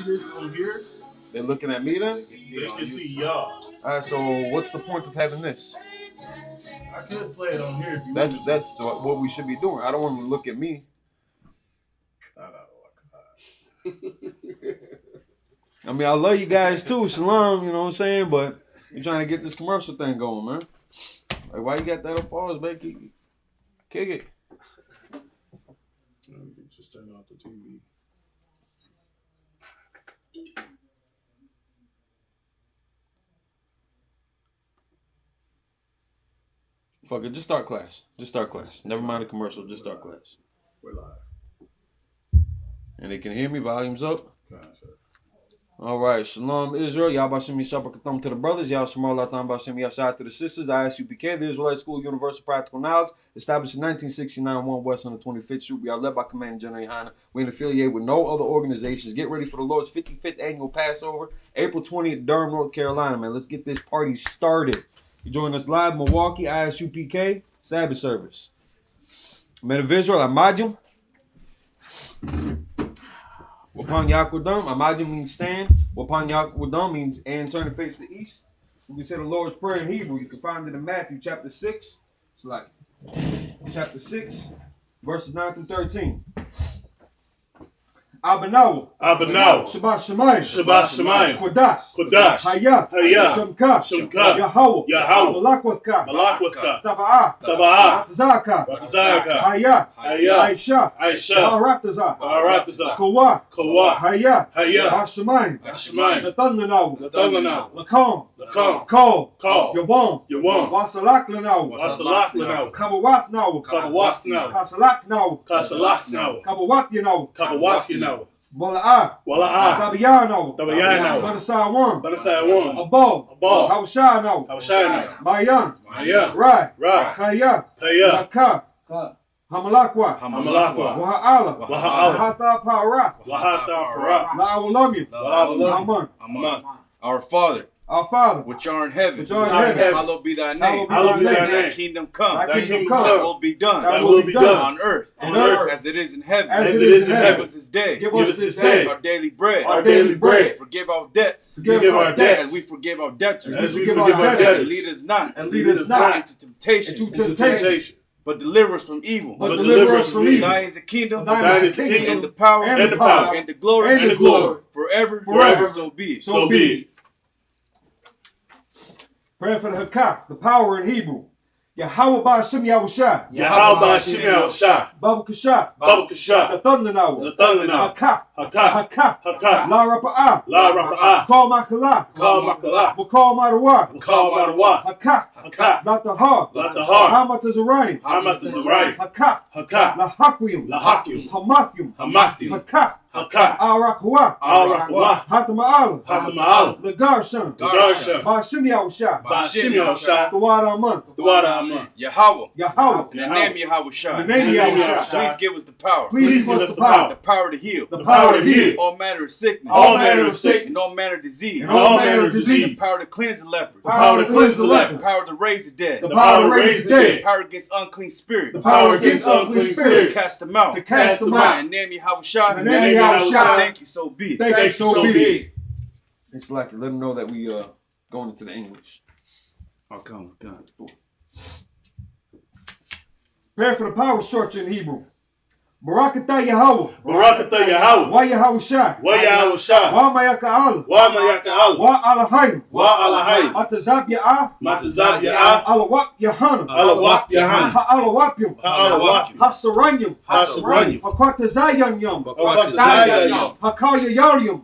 this on here. They're looking at me then? They can see y'all. Alright, so what's the point of having this? I could play it on here if you That's what we should be doing. I don't want them to look at me. I mean, I love you guys too, Shalom, you know what I'm saying? But you're trying to get this commercial thing going, man. Like, why you got that up pause, baby? Kick it. Just turn off the TV. Fuck it, just start class. Just start class. Never mind the commercial, just start class. We're live. And they can hear me, volume's up. Gotcha. All right, Shalom Israel. Y'all about to send me Shabbat to the brothers. Y'all Shemar Latam about to send me outside to the sisters. ISUPK, the Israelite School of Universal Practical Knowledge, established in 1969, 1 West on the 25th Street. We are led by Commanding General Yohana. We ain't affiliated with no other organizations. Get ready for the Lord's 55th annual Passover, April 20th, Durham, North Carolina, man. Let's get this party started. You join us live, Milwaukee, ISUPK, Sabbath service. Men of Israel, Amajim. Wapan Yakwardam, Amajim means stand. Wapan Yakwardam means and turn to face the east. We can say the Lord's Prayer in Hebrew. You can find it in Matthew chapter 6. It's like chapter 6, verses 9 through 13. Abanaw. Shabbat Shemayim. Kodash. Hayah. Shemka. Yahweh. Malakwaka. Taba'ah. Batzaka. Hayah. Aisha. Barataza. Kawa. Hayah. Hashemayim. Nathan Lanaw. Lakam. Kol. Yabam. Wasalak Lanaw. Kabawath Now. Kasalak Now. Kabawath Yanaw. Wala'ah. Tabayano. Banasawan. Above. Hawashano. Mayan. Rai. Kaya. Laka. Hamalakwa. Waha'ala. Wahata Para. La'awalami. Aman. Our Father, which art in heaven, hallowed be thy name. Thy kingdom come. Thy will be done. On earth. As it is in heaven. Give us this day. Our daily bread. Forgive our debts. As we forgive our debtors. And lead us not into temptation. But deliver us from evil. Thine is the kingdom, and the power, and the glory, forever. So be it. Prayer for the Hakak, the power in Hebrew. Yahweh Ba'ashem Yahushua. Babu Kasha. The thunder now. Hakak. La Rapa'ah. Call Makala. Bukal Marawa. Hakak. Dr. Ha. Hamat is a rain. Hakak. La Hakwim. Hamathium. Hakak. Arakwa. Hatama'ala. The Garshan. Ba'ashem Yahushua. The Wadaman. Yahweh. In the name Yahushua. Please give us the power. The power to heal. All manner of sickness. And all manner of disease. The power to cleanse the leper. The power to raise the dead. The power against unclean spirits. To cast them out. In the name Yahushua. Thank you, so be it. It's like let them know that we going into the English. Oh, come on. Prayer for the power structure in Hebrew. Barakatah Yahweh. Wa Yahushua. Wa Mayaka'al. Wa Alahayim. Atazab Ya'ah. Alawap Yahana. Ha'alawapyum. Hasaranyum. Hakwatazayanyum. Hakayayalyum.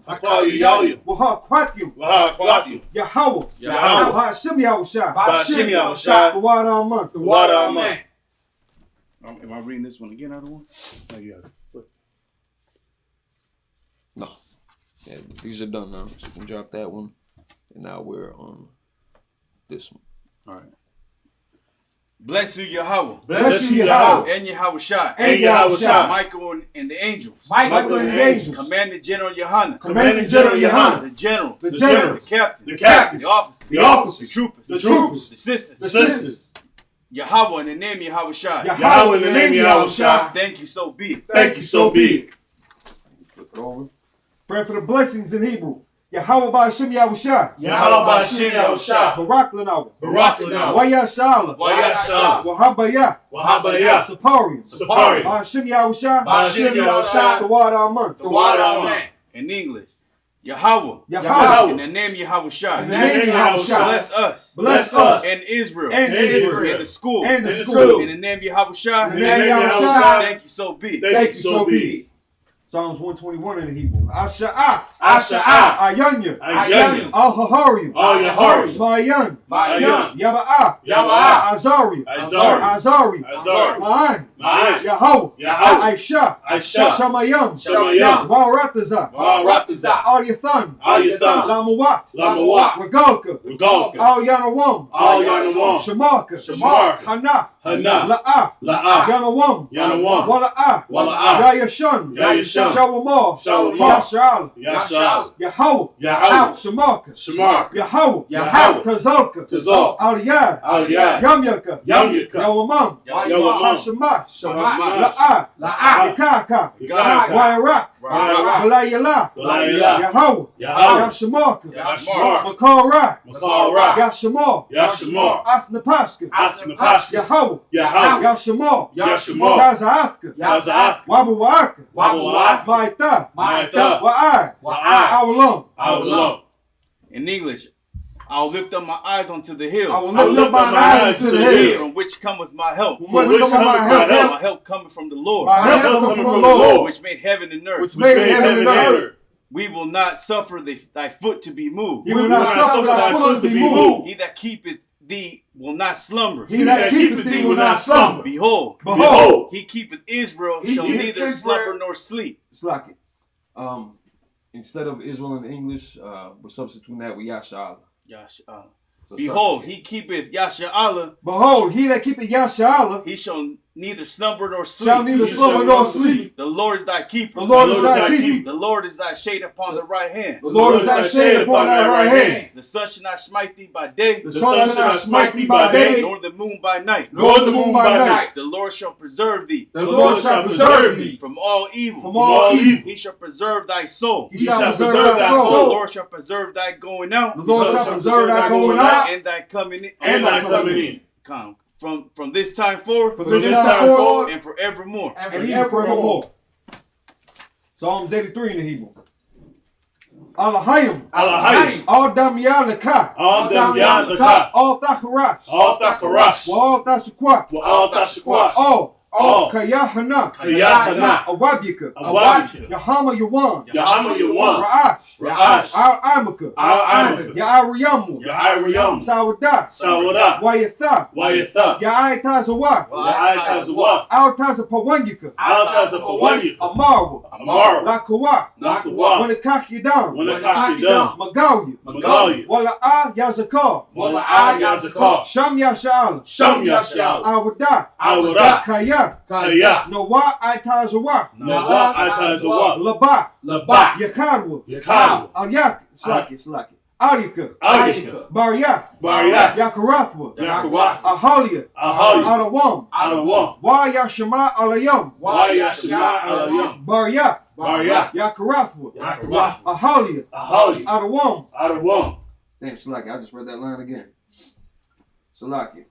Wahakwatyum. Yahweh. Ha'ashim Yahushua. The Wadaman. Am I reading this one again, other one? Oh, you got it. No. Yeah, these are done now. So we can drop that one. And now we're on this one. All right. Bless you, Yahweh. And Yahushua. Michael and the angels. Commanding General Yohana. The general. The captain. The officers. The troopers. The sisters. Yahweh in the name Yahushua. Thank you, so be it. Flip it over. Pray for the blessings in Hebrew. Yahweh Ba'Shem Yahushua. Yahweh Ba'Shem Yahushua. Barak Lanawa. Barak Lanawa. Wayashala. Wayashala. Wahabaya. Wahabaya. Saparian. Saparian. Ba'Shem Yahushua. Ba'Shem Yahushua. Tawad Aman. Tawad Aman. In English, Yahweh. Yahweh. In the name Yahushua. In the name Yahushua. Bless us. Bless us. And Israel. And Israel. In the school. And the school. In the name Yahushua. In the name Yahushua. Thank you, so be. Thank you, so be. Psalms 121 in the Hebrew. Asha'ah. Asha'ah. Ayanya. Ayanya. Al-Haharium. Al-Yaharium. Ma'ayan. Ma'ayan. Yaba'ah. Yaba'ah. Azari. Azari. Azari. Azari. Ma'an. Ma'an. Yahweh. Yahweh. Aisha. Aisha. Shamayam. Shamayam. Wa'arataza. Wa'arataza. Al-Yathan. Al-Yathan. Lamawat. Lamawat. Regalka. Regalka. Al-Yanawam. Al-Yanawam. Shamarka. Shamarka. Hana. Hana. La'ah. La'ah. Yanawam. Yanawam. Wala'ah. Wala'ah. Yayashan. Yayashan. Shawamah. Shawamah. Yasha'al. Yasha'al. Yahweh. Yahweh. Shamarka. Shamarka. Yahweh. Yahweh. Tazalka. Tazal. Al-Yad. Al-Yad. Yamyaka. Yamyaka. Yawamam. Yawamam. Shamash. Shamash. La'ah. La'ah. Yakaka. Yakaka. Wairak. Wairak. Balayala. Balayala. Yahweh. Yahweh. Yashamarka. Yashmarka. Makarah. Makarah. Yashamar. Yashmar. Athnapaska. Athnapaska. Yahweh. Yahweh. Yashamar. Yashmar. Tazaafka. Tazaafka. Wabuwaaka. Wabuwaaka. Maita. Maita. Wa'ai. Wa'ai. Awalum. Awalum. In English, I'll lift up my eyes unto the hills. I will lift up my eyes to the hill. From which cometh my help. From which cometh my help. My help cometh from the Lord. My help cometh from the Lord. Which made heaven and earth. Which made heaven and earth. We will not suffer thy foot to be moved. We will not suffer thy foot to be moved. He that keepeth thee will not slumber. He that keepeth thee will not slumber. Behold, Behold, he keepeth Israel He shall keepeth neither Israel. slumber nor sleep. It's like it. Instead of Israel in English, we're substituting that with Yasha'Allah. So Behold, he keepeth Yasha'Allah. Behold, he that keepeth Yasha'Allah. He shall neither slumber nor sleep. Shall neither slumber nor sleep. The Lord is thy keeper. The Lord is thy keeper. The Lord is thy shade upon the right hand. The Lord is thy shade upon thy right hand. The sun shall not smite thee by day. The sun shall not smite thee by day. Nor the moon by night. Nor the moon by night. The Lord shall preserve thee. The Lord shall preserve thee from all evil. from all evil. He shall preserve thy soul. He shall preserve thy The soul. Lord shall preserve thy going out. The Lord shall preserve thy going out And thy coming in. And thy coming in. Come. From this time forth. From this time forth. And forevermore. And even forevermore. Psalms 83 in the Hebrew. Alahayim. Alahayim. All Damiyalaka. All Damiyalaka. All Thakarash. All Thakarash. All Thashakwat. All Thashakwat. All Kayahana. Kayahana. Awabika. Awabika. Yahama Yawan. Yahama Yawan. Ra'ash. Ra'ash. Al-Amaka. Al-Amaka. Ya'ariyamu. Ya'ariyam. Sawadah. Sawadah. Wayatha. Wayatha. Ya'ai-Tazawa. Ya'ai-Tazawa. Al-Tazapawanyika. Al-Tazapawanyika. Amaru. Amaru. Lakawa. Nakawa. Wanakakidam. Wanakakidam. Magalia. Magalia. Wala'a Yazakar. Wala'a Yazakar. Sham Yasha'al. Sham Yasha'al. Awada. Awada. Kaya. Kaya. Nawa Itazawa. Nawa Atazawa. Laba. Laba. Yakadwa. Yakadwa. Alyak. Slaki. Alika. Alika. Baryath. Baryath. Yakarathwa. Yakarathwa. Ahalia. Ahalia. Adawam. Adawam. Wa Yashama Alayam. Yashama Alayam. Baryath. Baryath. Yakarathwa. Yakarathwa. Ahalia. Ahalia. Adawam. Adawam. Damn, Salaki, I just read that line again. Salaki.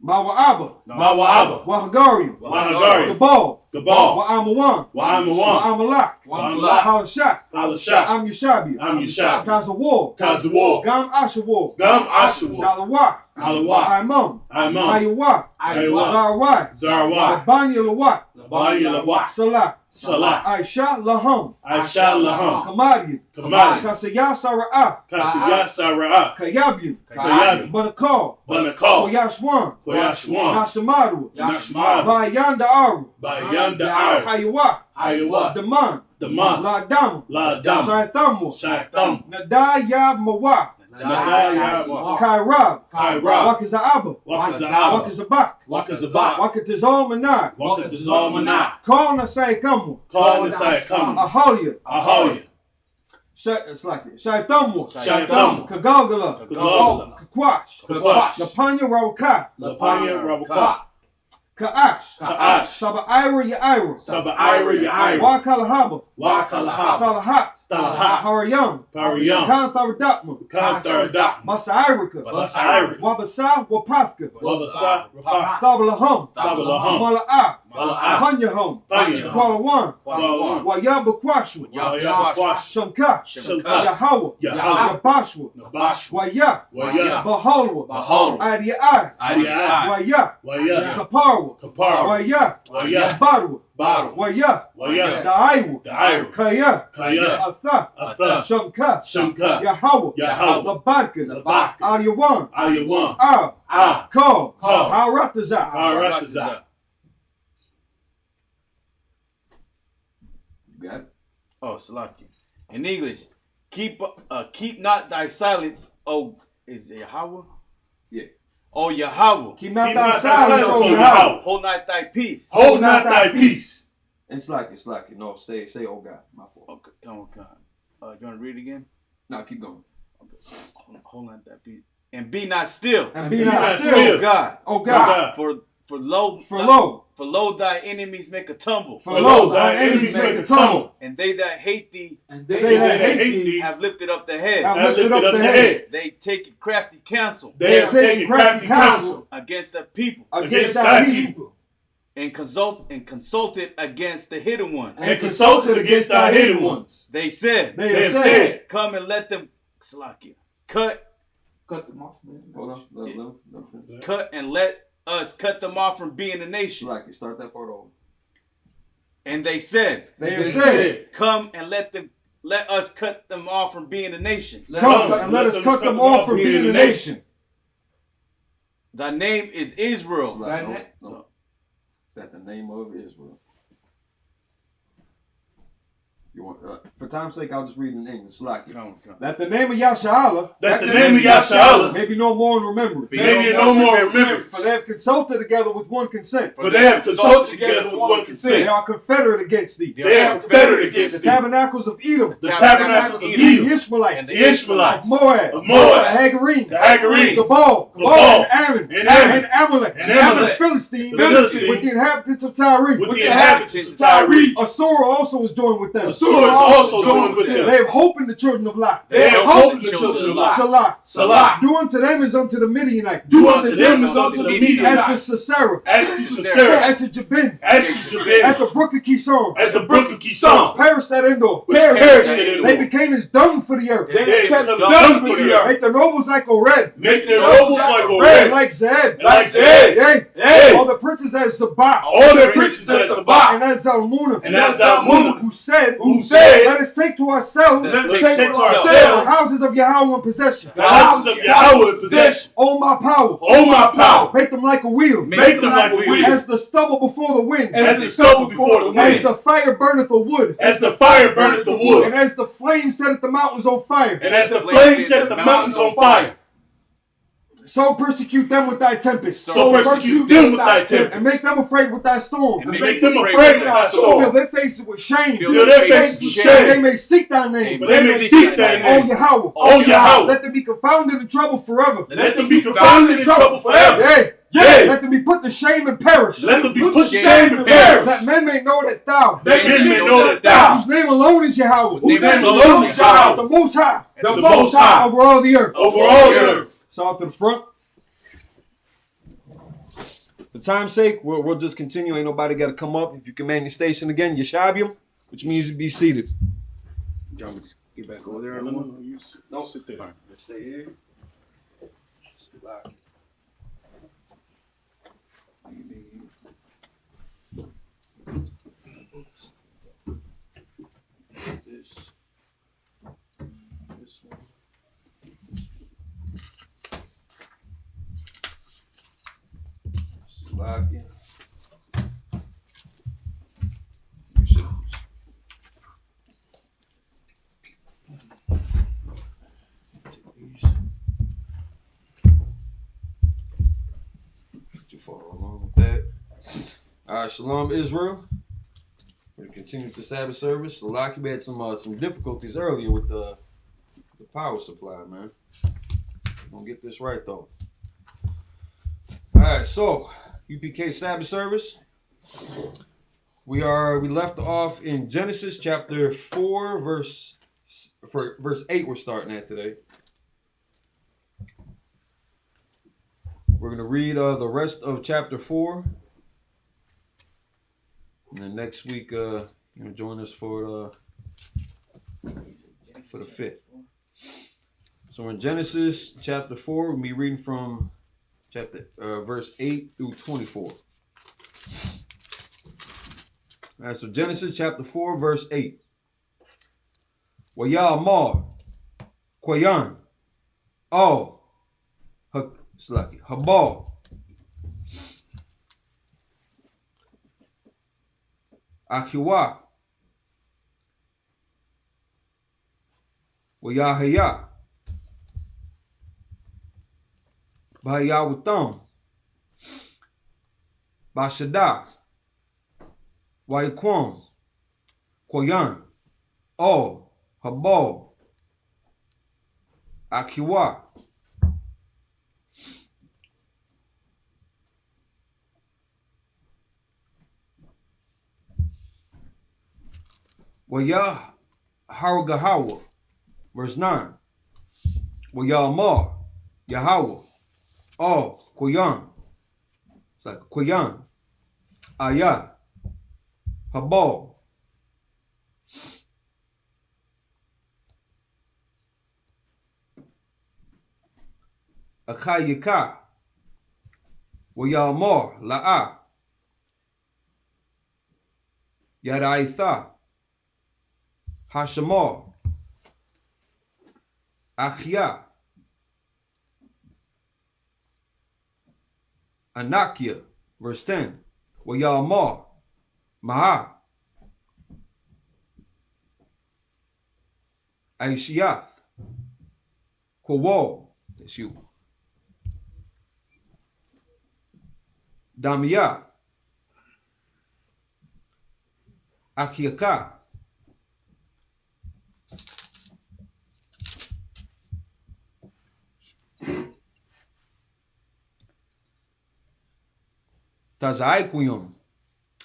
Mawa'aba. Mawa'aba. Wahagarium. Wahagarium. Gabal. Gabal. Wa'amawan. Wa'amawan. Wa'amalak. Wa'amalak. Halashak. Halashak. Am Yushabi. Am Yushabi. Tazawar. Tazawar. Gam Ashawar. Gam Ashawar. Nalawa. Nalawa. Imam. Imam. Ayawa. Ayawa. Zarawai. Zarawai. Labanya Lawat. Labanya Lawat. Salah. Salah. Aisha Laham. Aisha Laham. Kamadi. Kamadi. Kasaya Sara'ah. Kasaya Sara'ah. Kayabian. Kayabian. Banakal. Banakal. Koyashwan. Koyashwan. Nashamaru. Nashamaru. Bayanda Aru. Bayanda Aru. Hayawa. Hayawa. Daman. Daman. La Dam. La Dam. Shaithamu. Shaitam. Nadaya Mawa. Nadaya. Kairab. Kairab. Wakazaaba. Wakazaaba. Wakazabak. Wakazabak. Wakatizal Manai. Wakatizal Manai. Call Nasai Kamu. Call Nasai Kamu. Ahalia. Ahalia. It's like it. Shaitamu. Shaitamu. Kagalgala. Kagalgala. Kakwash. Kakwash. Lapanya Rawaka. Lapanya Rawaka. Ka'ash. Ka'ash. Saba Ira Yaira. Saba Ira Yaira. Wakalahaba. Wa Kalaha. Talahat. Talahat. Parayam. Parayam. Kantharadakma. Kantharadakma. Masairika. Masairika. Wabasa Wapathka. Wabasa. Rapah. Thabalahum. Tabalahum. Mala'a. Mala'a. Panyahum. Panyahum. Kualawan. Kualawan. Wayabakwashu. Wayabakwash. Shamka. Shamka. Yahweh. Yahweh. Yabashwa. Nabash. Waya. Waya. Bahalwa. Bahalwa. Adiai. Adiai. Waya. Waya. Kaparwa. Kapar. Waya. Waya. Barwa. Baru. Waya. Waya. Daiwa. Daiwa. Kaya. Kaya. Atha. Atha. Shamka. Shamka. Yahweh. Yahweh. Labarka. Labarka. Adiyawan. Ayawan. Call. Call. Harataza. Harataza. You got it? Oh, Salaki. In English, keep not thy silence, oh, is it Yahweh? Yeah. Oh, Yahweh. Keep not thy silence, O Yahweh. Hold not thy peace. Hold not thy peace. And it's like. No, say, oh God. My fault. Okay, come on. You want to read it again? No, keep going. Okay. Hold not thy peace. And be not still. And be not still. Oh God. Oh God. For lo thy enemies make a tumble. For lo thy enemies make a tumble. And they that hate thee. And they that hate thee have lifted up the head. Have lifted up the head. They take crafty counsel. They have taken crafty counsel against the people. Against thy people. And consulted against the hidden ones. And consulted against thy hidden ones. They said. They have said. Come and let them cut them off, man. Hold on. Let him finish. Cut and let us cut them off from being a nation. Start that part over. And they said. They have said. Come and let us cut them off from being a nation. Come and let us cut them off from being a nation. Thy name is Israel. No. That the name of Israel. You want, for time's sake, I'll just read in English. Come. That the name of Yashala. That the name of Yashala. Maybe no more in remembrance. Maybe no more in remembrance. For they have consulted together with one consent. For they have consulted together with one consent. They are confederate against thee. They are confederate against thee. The tabernacles of Edom. The tabernacles of Edom. The Ishmaelites. The Ishmaelites. Of Moab. Of Moab. The Hagarines. The Hagarines. The Baal. And Ammon. And Amalek. And the Philistines. Philistines. With the inhabitants of Tyre. With the inhabitants of Tyre. Assur also is joined with them. Assur is also joined with them. They have hope in the children of Lot. They have hope in the children of Lot. Salah. Do unto them as unto the Midianites. Do unto them as unto the Midianites. As to Sisera. As to Sisera. As to Jabin. As to Jabin. At the brook of Kishon. At the brook of Kishon. Perished at Endor. They became as dung for the earth. They became dung for the earth. Make their nobles like Oreb. Make their nobles like Oreb. And like Zeb. Like Zeb. Yea. All the princes as Sabbath. All their princes as Sabbath. And as Zalmunna. And as Zalmunna. Who said. Let us take to ourselves. Let's take to ourselves. The houses of Yahweh in possession. The houses of Yahweh in possession. Oh my power. Oh my power. Make them like a wheel. Make them like a wheel. As the stubble before the wind. As the stubble before the wind. As the fire burneth the wood. As the fire burneth the wood. And as the flame setteth the mountains on fire. And as the flame set the mountains on fire. So persecute them with thy tempest. So persecute them with thy tempest. And make them afraid with thy storm. And make them afraid with thy storm. Fill their faces with shame. Fill their faces with shame. They may seek thy name. They may seek thy name. O Yahweh. O Yahweh. Let them be confounded in trouble forever. Let them be confounded in trouble forever. Yea. Let them be put to shame and perish. Let them be put to shame and perish. That men may know that thou. That men may know that thou. Whose name alone is Yahweh. Whose name alone is Yahweh. The Most High. The Most High. Over all the earth. Over all the earth. So out to the front. For time's sake, we'll just continue. Ain't nobody got to come up. If you command your station again, Yeshabium, which means to be seated. John, get back over there. No, you don't sit there. Right, let's stay here. This one. Slovakia. You should. Take these. You follow along with that. All right, Shalom Israel. We're gonna continue with the Sabbath service. Slovakia, we had some difficulties earlier with the power supply, man. We're gonna get this right though. All right, so UPK Sabbath service. We left off in Genesis chapter 4, verse 8 we're starting at today. We're going to read the rest of chapter 4. And then next week, join us for the 5th. So in Genesis chapter 4, we'll be reading from verse 8 through 24. All right, so Genesis chapter 4, verse 8. Wayamar, Kwayan, Habal, Akiwa, Wayahaya, Bahayawutam, Bashada, Waikwam, Kwayan, Habal, Akiwa, Wayah Haragahawa, verse 9. Wayamar, Yahweh, Kwayan, it's like Kwayan, Ayah, Habal, Akayika, Wayamar, La'a, Yadaitha, Hashamar, Achia, Anakia, verse 10. Wayamar, Maha, Aishiath, Kowal, that's you. Damiyah, Akiaka, Tazaikuyum,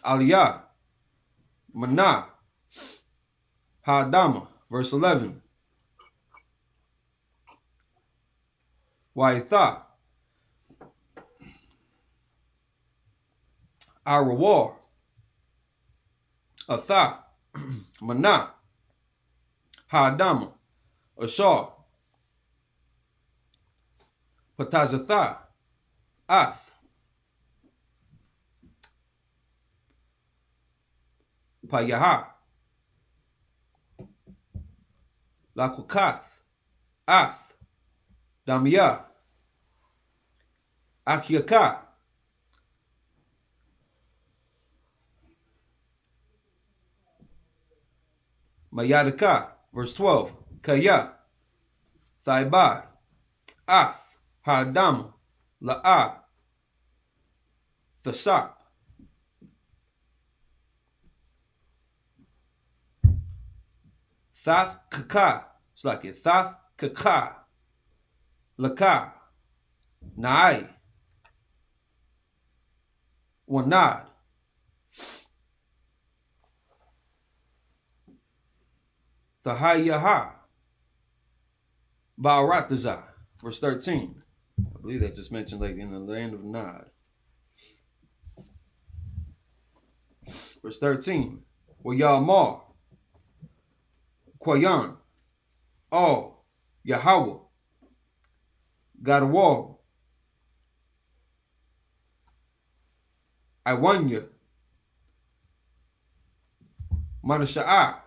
Aliyah, Mana, Hadama, verse 11. Waitha, Arawar, Atha, Mana, Hadama, Ashar, Patazatha, Ath, Payaha, Lakukath, Ath, Damiyah, Akiaka, Mayadaka, verse 12. Kaya, Thaibar, Ath, Hadam, La'a, Thasap, Thath Kaka, it's like it, Thath Kaka, Laka, Nai, Wanad, Thahayaha, Ba'arataza, verse 13. I believe that just mentioned like in the land of Nod. Verse 13. Wayamar, Kwayan, Yahweh, Gadwal, Iwanya, Manasha'a.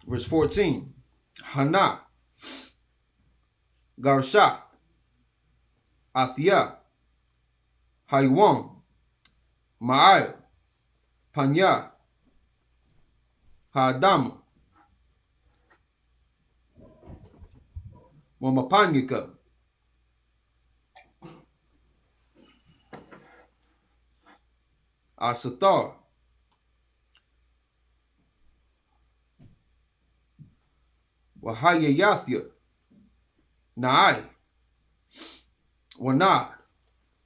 Verse 14. Hana, Garsha, Athia, Haiwan, Ma'al, Panya, Hadam, Wamapanyika, Asatar, Wahayayathya, Naai, Wanad,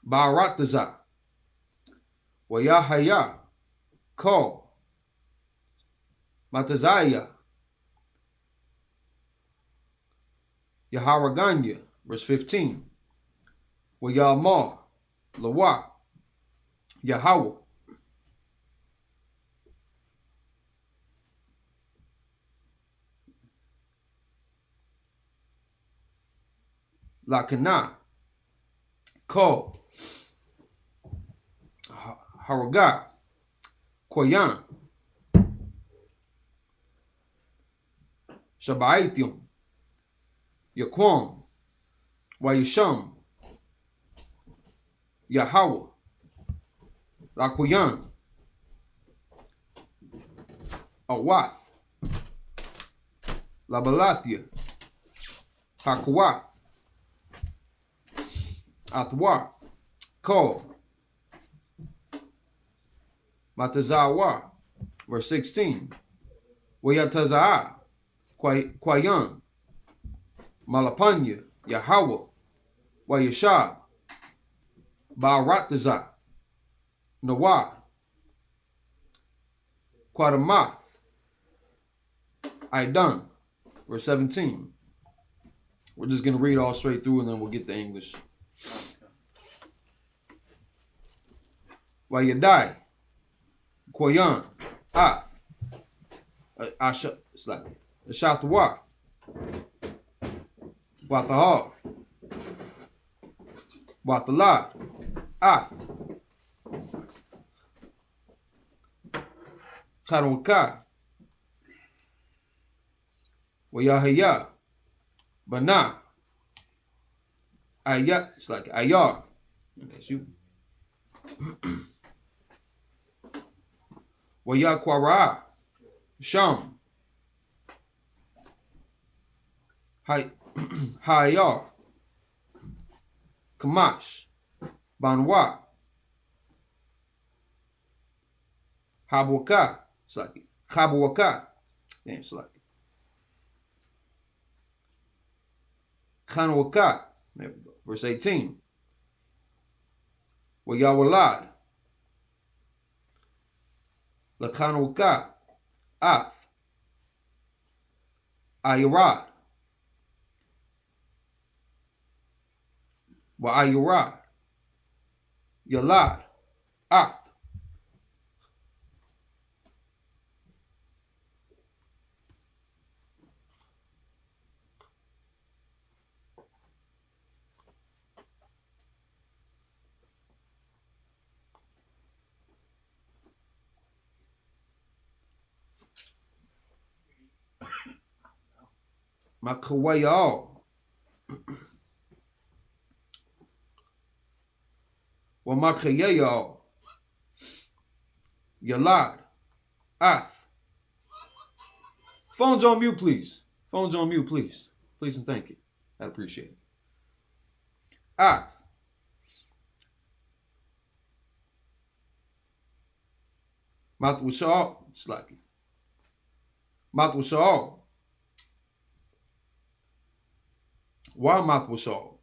Ba'arataza, Wayahaya. Ko. Matazaya. Yaharaganya. Verse 15. Wayamar. Lawa. Yahweh. Lakana. Ko. Haraga. Koyan. Shabaithium. Yaquam. Wayisham. Yahweh. Lakuyan. Awath. Labalathia. Hakuath. Athwa. Ko. Matazawa. Verse 16. Wayataza'a. Kwayan. Malapanya. Yahweh. Wayashab. Ba'arataza. Nawad. Quadamath. Aidan. Verse 17. We're just going to read all straight through and then we'll get the English. Wayadai. Koyan. Ath. Asha. It's like Ashathwa. Wathahar. Wathalad. Ath. Chanwaka. Wayahaya. Bana. Ayat. It's like Ayar. That's you. Wayakwara. Sham. Hayar. Kamash. Banwa. Habwaka. It's like Habwaka. Damn, it's like Khanwaka. There we go. Verse 18. Wayawalad. Lakhanwaka. Af. Ayarad. Wa'ayarad. Yalad. Af. Makawayal. Wamakayayal. Yalad. Ath. Phone's on mute, please. Phone's on mute, please. Please and thank you. I appreciate it. Ath. Mathwashal. Slacky. Mathwashal. Wa Mathwashal.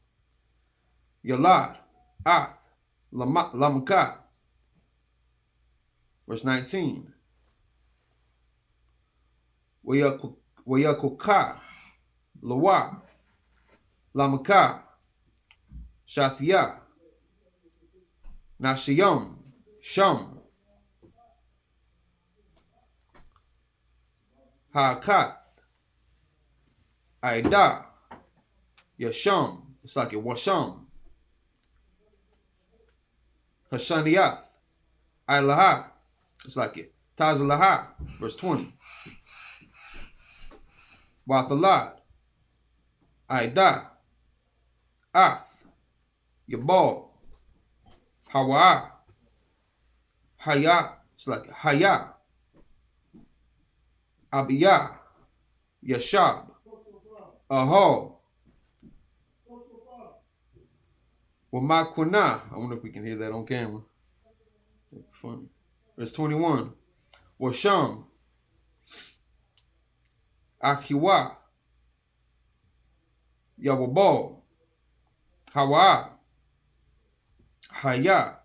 Yalad. Ath. Lamka. Verse 19. Wayakoka. Lawa. Lamka. Shathia. Nashiyam. Sham. Hakath. Aida. Yasham. It's like a Washam. Hashaniath. Ilaha. It's like it. Tazalaha. Verse 20. Wathalad. Aida. Ath. Yabal. Hawa. Haya. It's like Haya. Abiyah. Yashab. Aho. Wamakwana. I wonder if we can hear that on camera. Funny. Verse 21. Washam. Achiwa. Yawabal. Hawa. Haya.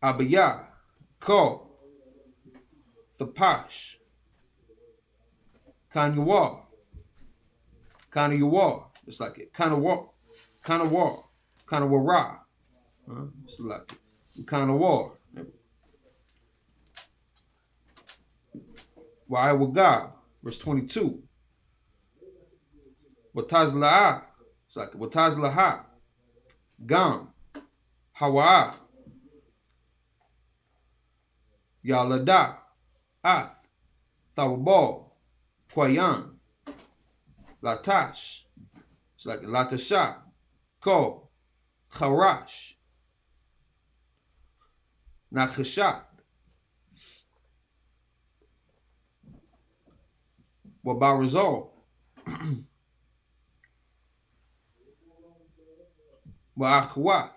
Abiyah. Ko, Thapash, Kanyawar, Kanayawar. It's like it. Kanawar, Kanawara. It's like it. Kanawar. Wa'awagab, verse 22. Watazla'a, it's like Watazlaha, Gam, Hawa'a, Yalada, Ath, Thawabal, Kwayan, Latash, it's like Latasha, Ko, Kharash, Nachashath, Wabarazal, Wa'akhwath,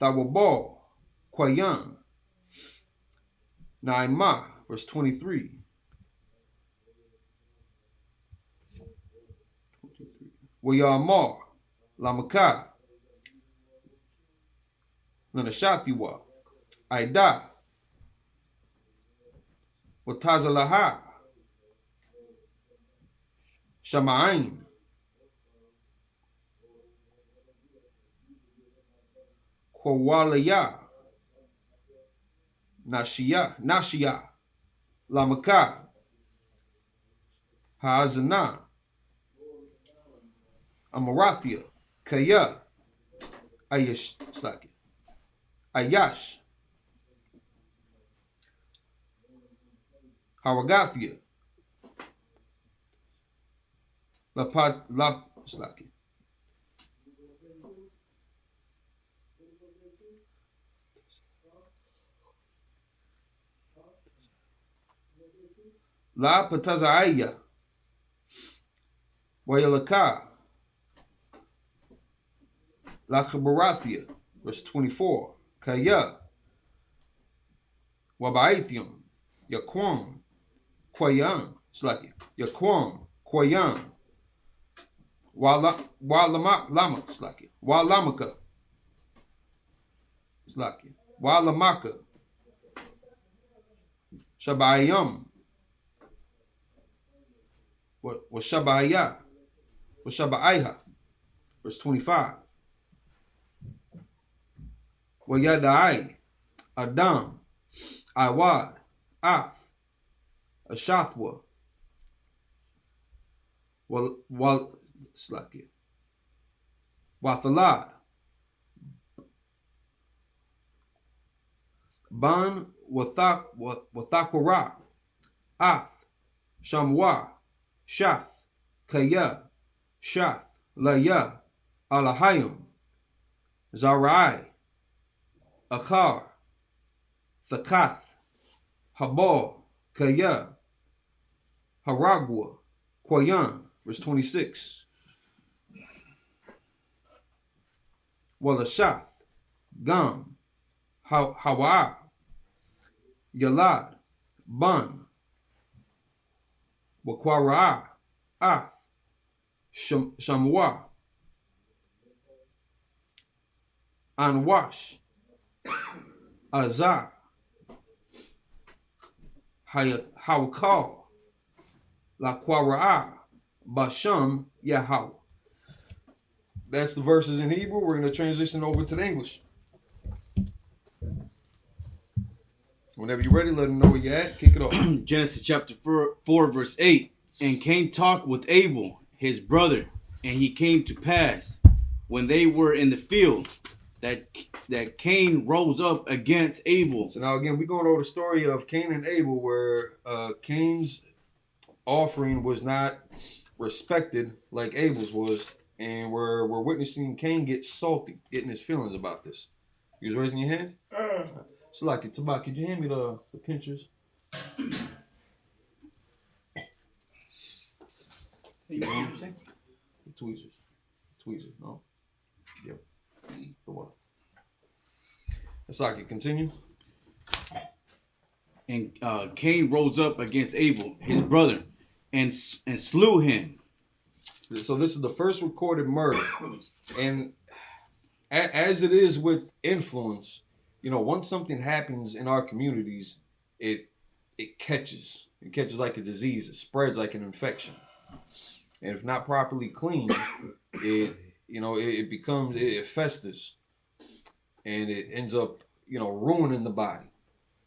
Thawabal, Kwayan, Naimah, verse 23. Wayamar, Lamaka, Lanashathiwa, Aida, Watazalaha, Shama'ain, Kwalaya, Nashia, Lamaka, Haazana, Amarathia, Kaya, Ayash, Ayash, Haragathia, La Patazaya, Wayalaka, La Khabarathia, verse 24. Kaya, Wabaithium, Yaquam, Kwayan, it's like Yaquam, Kwayan, Walama, it's like Walamaka, it's like Walamaka, Shabayam, Washabaya, Washabaiha, verse 25. Wayadai, Adam, Iwad, Af, Ashathwa, Wathalad, Ban, Wathakwara, Ath, Shamwa, Shath, Kaya, Shath, Laya, Alahayim, Zarai, Achar, Thakath, Habal, Kaya, Haragua, Kwayan, verse 26. Walashath, Gam, Hawa, Yalad, Ban, Wakwara, Ath, Shamwa, Anwash, Azar, Hawkal, Laquara, Basham, Yahweh. That's the verses in Hebrew. We're going to transition over to the English. Whenever you're ready, let them know where you're at. Kick it off. Genesis chapter 4, verse 8. And Cain talked with Abel, his brother, and he came to pass, when they were in the field, that Cain rose up against Abel. So now again, we're going over the story of Cain and Abel, where Cain's offering was not respected like Abel's was, and we're witnessing Cain get salty, getting his feelings about this. You was raising your hand? So like it, Tabak, could you hand me the pinchers? The tweezers, no? Yep. The what? It's like it, continue. And Cain rose up against Abel, his brother, and slew him. So this is the first recorded murder. And as it is with influence, once something happens in our communities, it catches. It catches like a disease. It spreads like an infection. And if not properly cleaned, it festers, and it ends up, ruining the body.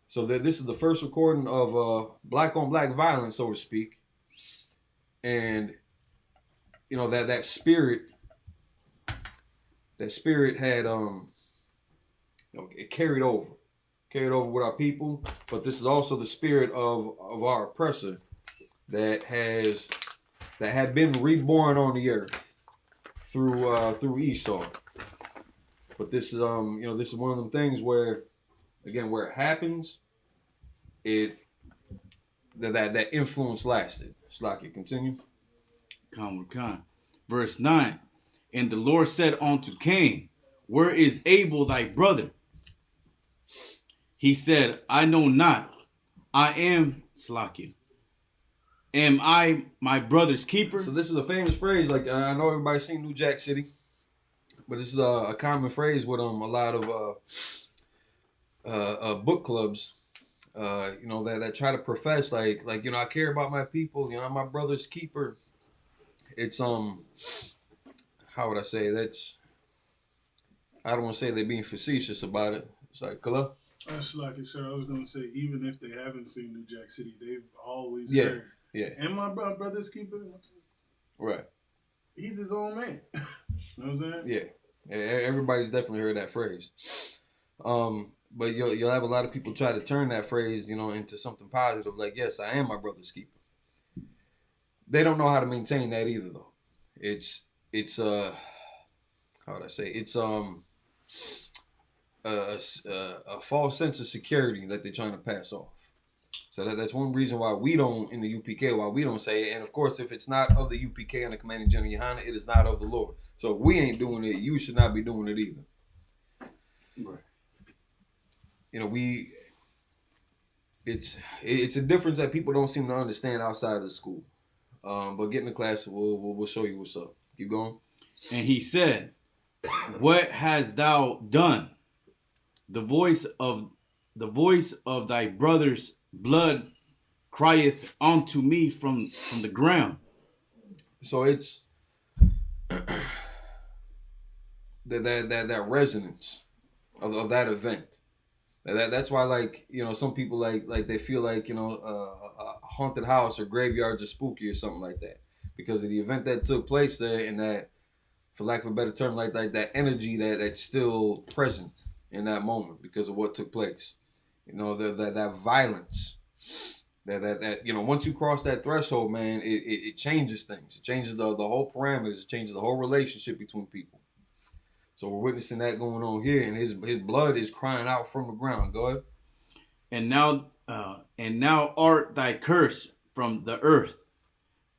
So this is the first recording of black on black violence, so to speak. And that spirit had it carried over with our people. But this is also the spirit of our oppressor that had been reborn on the earth through Esau. But this is this is one of them things where, again, where it happens, that influence lasted. Slocky, continue. Khan. Verse 9. And the Lord said unto Cain, where is Abel thy brother? He said, I know not. I am Slakia. Am I my brother's keeper? So this is a famous phrase. Like, I know everybody's seen New Jack City, but this is a common phrase with a lot of book clubs. That try to profess like I care about my people. I'm my brother's keeper. It's how would I say that's. I don't want to say they're being facetious about it. It's like, hello? That's like it, sir. I was going to say, even if they haven't seen New Jack City, they've always heard. Yeah. And my brother's keeper. Right. He's his own man. You know what I'm saying? Yeah. Everybody's definitely heard that phrase. But you'll have a lot of people try to turn that phrase, into something positive. Like, yes, I am my brother's keeper. They don't know how to maintain that either, though. It's how would I say? It's a false sense of security that they're trying to pass off. So that's one reason why we don't, in the UPK, why we don't say it. And of course, if it's not of the UPK and the Commanding General Yohana, it is not of the Lord. So if we ain't doing it, you should not be doing it either. Right. It's a difference that people don't seem to understand outside of school. But get in the class, we'll show you what's up. Keep going. And he said, what hast thou done? The voice of thy brother's blood crieth unto me from the ground. So it's that resonance of that event. That's why, some people they feel like a haunted house or graveyards are spooky or something like that because of the event that took place there, and that, for lack of a better term, like that energy that's still present in that moment because of what took place. That violence. That once you cross that threshold, man, it changes things. It changes the whole parameters. It changes the whole relationship between people. So we're witnessing that going on here, and his blood is crying out from the ground. Go ahead. And now art thy curse from the earth,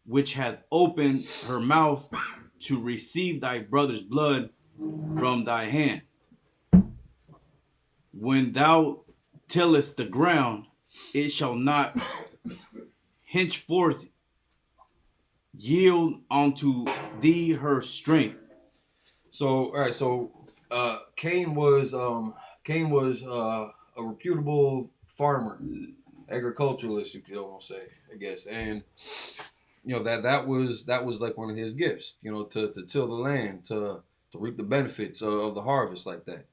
which hath opened her mouth to receive thy brother's blood from thy hand. When thou tillest the ground, it shall not henceforth yield unto thee her strength. So, all right. So, Cain was a reputable farmer, agriculturalist, you could almost say, I guess. And that was like one of his gifts, to till the land, to reap the benefits of the harvest like that.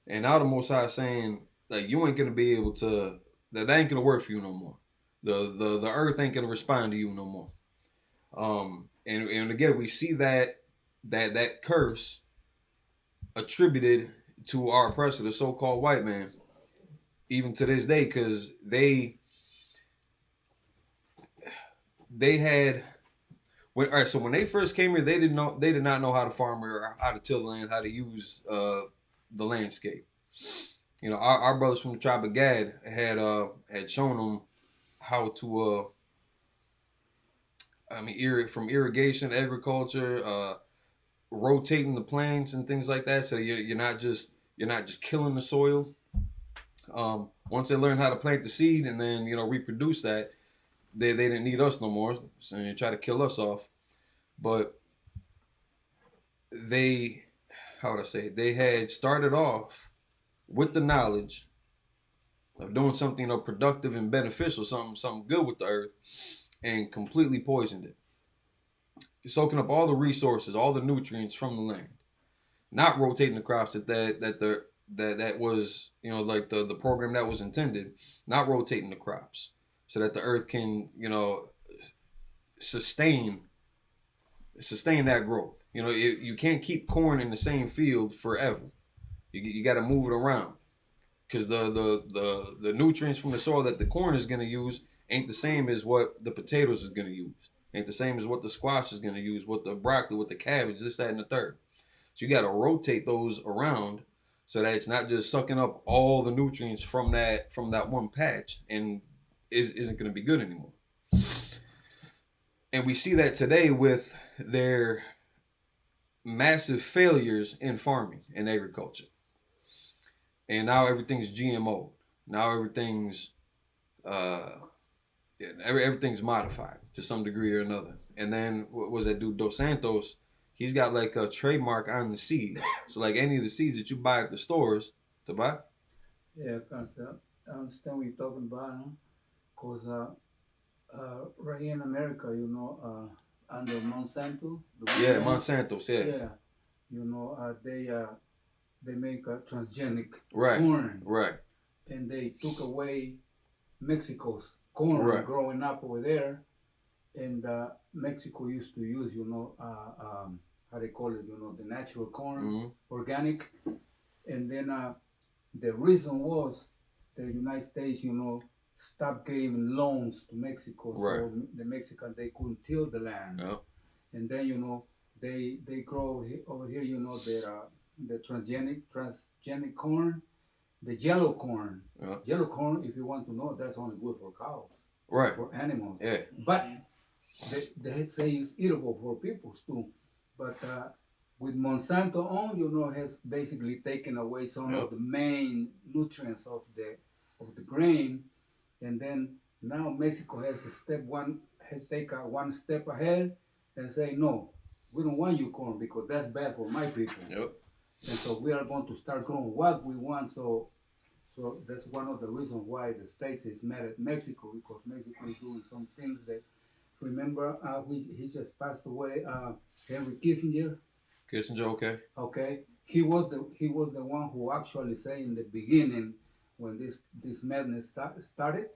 And now the Most High is saying, like, you ain't gonna be able to. That ain't gonna work for you no more. The earth ain't gonna respond to you no more. And again, we see that curse attributed to our oppressor, the so-called white man, even to this day, because they had. So when they first came here, they did not know how to farm or how to till the land, how to use the landscape. Our brothers from the tribe of Gad had shown them how to from irrigation, agriculture, rotating the plants and things like that. So you're not just killing the soil. Once they learn how to plant the seed and then reproduce that, they didn't need us no more. So they try to kill us off, but they how would I say it? They had started off with the knowledge of doing something, you know, productive and beneficial, something good with the earth, and completely poisoned it. Soaking up all the resources, all the nutrients from the land, not rotating the crops that was, you know, like the program that was intended, not rotating the crops so that the earth can, you know, sustain that growth. You know, you can't keep corn in the same field forever. You got to move it around, because the nutrients from the soil that the corn is going to use ain't the same as what the potatoes is going to use. Ain't the same as what the squash is going to use, what the broccoli, what the cabbage, this, that, and the third. So you got to rotate those around so that it's not just sucking up all the nutrients from that one patch and isn't going to be good anymore. And we see that today with their massive failures in farming and agriculture. And now everything's GMO. Now everything's everything's modified to some degree or another. And then what was that dude, Dos Santos? He's got like a trademark on the seeds. So like any of the seeds that you buy at the stores to buy. Yeah, I understand what you're talking about, because right here in America, you know, under Monsanto. Monsanto's, yeah. Yeah, you know, they make a transgenic right. corn. Right. And they took away Mexico's corn growing up over there, and Mexico used to use, you know, how they call it, you know, the natural corn, organic, and then the reason was the United States, you know, stopped giving loans to Mexico, so the Mexicans, they couldn't till the land, and then, you know, they grow over here, you know, the transgenic corn. The yellow corn, yellow corn, if you want to know, that's only good for cows, for animals. Yeah. But they say it's eatable for people too. But with Monsanto on, you know, has basically taken away some of the main nutrients of the grain, and then now Mexico has take one step ahead and say, no, we don't want your corn because that's bad for my people. Yep. And so we are going to start growing what we want. So that's one of the reasons why the States is mad at Mexico, because Mexico is doing some things that, remember, he just passed away, Henry Kissinger. Kissinger, okay. Okay. He was the one who actually said in the beginning, when this madness started,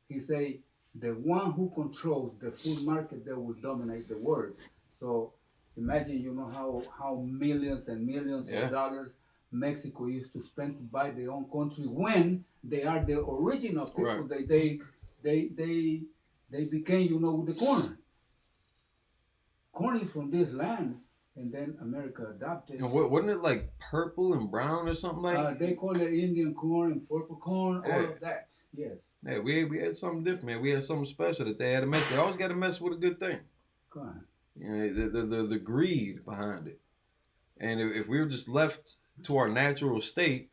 he said, the one who controls the food market, that will dominate the world. So imagine, you know, how millions and millions of dollars Mexico used to spend to buy their own country when they are the original people. They became, you know, with the corn. Corn is from this land, and then America adopted. And wasn't it like purple and brown or something like? They call it Indian corn and purple corn, all of that. Yes. Yeah, we had something different, man. We had something special that they had to mess. They always got to mess with a good thing. Go on. You know, the greed behind it. And if we were just left to our natural state,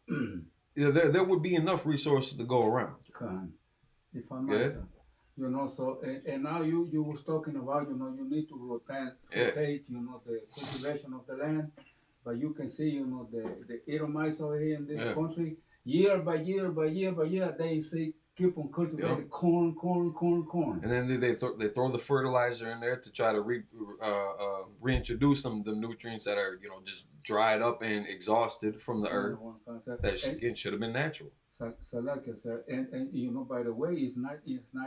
you know, there would be enough resources to go around. Go on. If I might, you know, so and now you was talking about, you know, you need to rotate, you know, the cultivation of the land, but you can see, you know, the Edomites over here in this country, year by year, they say keep on cultivating corn. And then they throw the fertilizer in there to try to reintroduce the nutrients that are, you know, just dried up and exhausted from the earth. That should have been natural. So like I said, and you know, by the way, it's not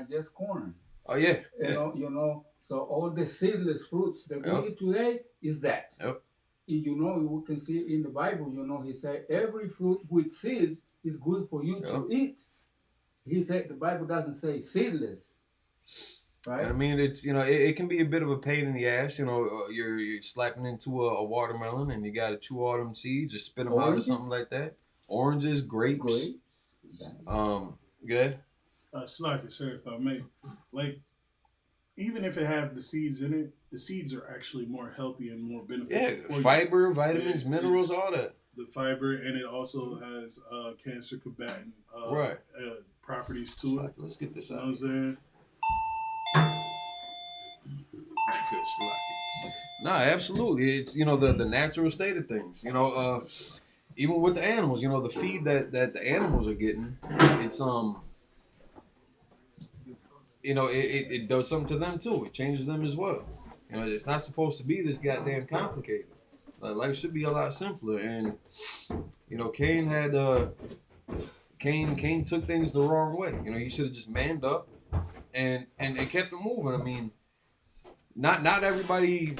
just corn. Oh yeah. You know, so all the seedless fruits that we eat today is that. Yep. You know, we can see in the Bible, you know, he said every fruit with seeds is good for you to eat. He said the Bible doesn't say seedless, right? I mean, it's, you know, it can be a bit of a pain in the ass. You know, you're slapping into a watermelon and you got to chew all them seeds or spit them out or something like that. Oranges, grapes. Good. Slacker, sir, if I may, like, even if it have the seeds in it, the seeds are actually more healthy and more beneficial. Yeah, fiber, vitamins, minerals, all that. The fiber, and it also has cancer combatant properties to it. Let's get this out. You know what I'm saying? Nah, absolutely. It's the natural state of things. Even with the animals, the feed that the animals are getting, it's it does something to them too. It changes them as well. It's not supposed to be this goddamn complicated. Life should be a lot simpler. And Cain had Cain took things the wrong way. He should have just manned up and it kept it moving. I mean, not everybody.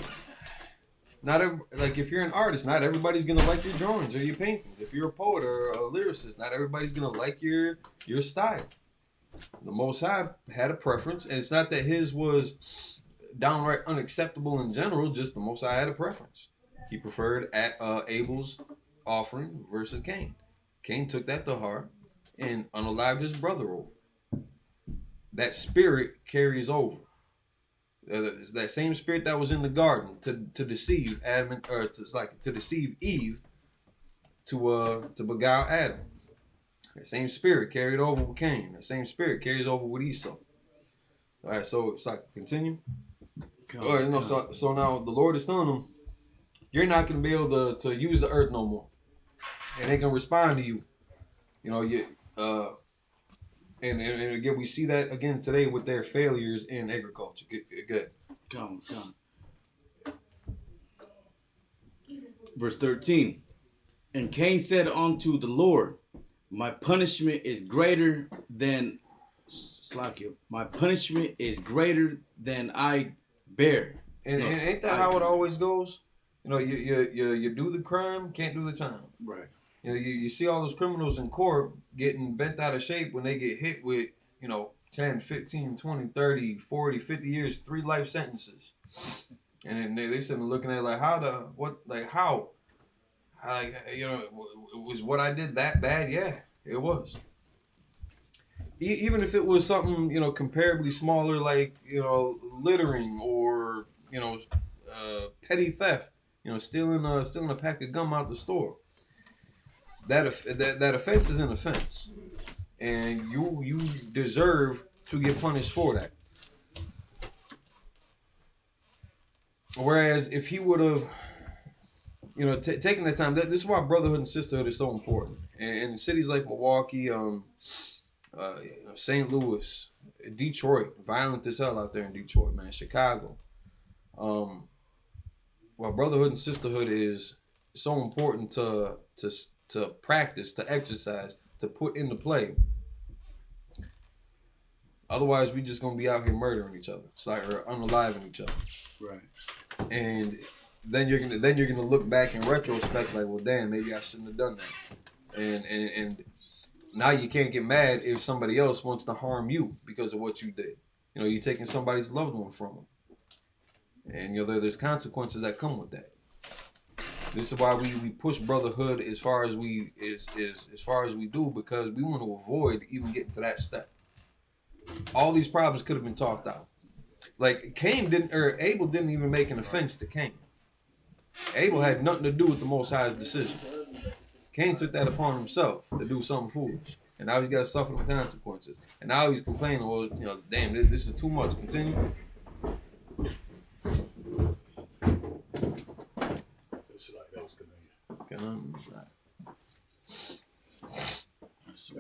Like if you're an artist, not everybody's gonna like your drawings or your paintings. If you're a poet or a lyricist, not everybody's gonna like your style. The Most High had a preference, and it's not that his was downright unacceptable in general. Just the Most High had a preference. He preferred Abel's offering versus Cain. Cain took that to heart and unalived his brother over. That spirit carries over. It's that same spirit that was in the garden to deceive Adam to deceive Eve to beguile Adam. That same spirit carried over with Cain. That same spirit carries over with Esau. All right, so it's like continue. So now the Lord is telling them, you're not going to be able to use the earth no more, and they can respond to you. And again, we see that again today with their failures in agriculture. Good. Come. Verse 13. And Cain said unto the Lord, my punishment is greater than I bear. And ain't that how it always goes? You do the crime, can't do the time. Right. You see all those criminals in court getting bent out of shape when they get hit with, 10, 15, 20, 30, 40, 50 years, 3 life sentences. And they sitting looking at how? Was what I did that bad? Yeah, it was. Even if it was something, comparably smaller, like, littering or, petty theft, stealing a pack of gum out the store. That offense is an offense, and you deserve to get punished for that. Whereas if he would have, taken the time, this is why brotherhood and sisterhood is so important. And in cities like Milwaukee, St. Louis, Detroit, violent as hell out there in Detroit, man. Chicago. While brotherhood and sisterhood is so important to practice, to exercise, to put into play. Otherwise, we just gonna be out here murdering each other, or unaliving each other. Right. And then you're gonna look back in retrospect like, well, damn, maybe I shouldn't have done that. And now you can't get mad if somebody else wants to harm you because of what you did. You're taking somebody's loved one from them, and there's consequences that come with that. This is why we push brotherhood as far as we do, because we want to avoid even getting to that step. All these problems could have been talked out. Like Abel didn't even make an offense to Cain. Abel had nothing to do with the Most High's decision. Cain took that upon himself to do something foolish, and now he's got to suffer the consequences. And now he's complaining, well, damn, this is too much. Continue. So,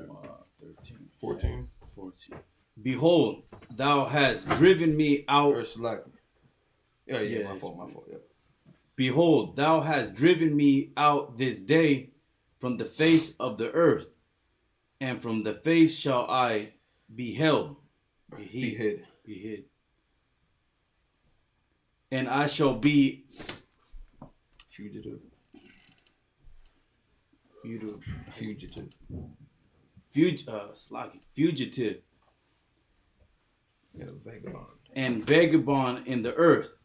13. 14. Behold, thou hast driven me out. My fault. Yeah. Behold, thou hast driven me out this day from the face of the earth, and from the face shall I be hid. And I shall be fugitive. Yeah, vagabond. And vagabond in the earth.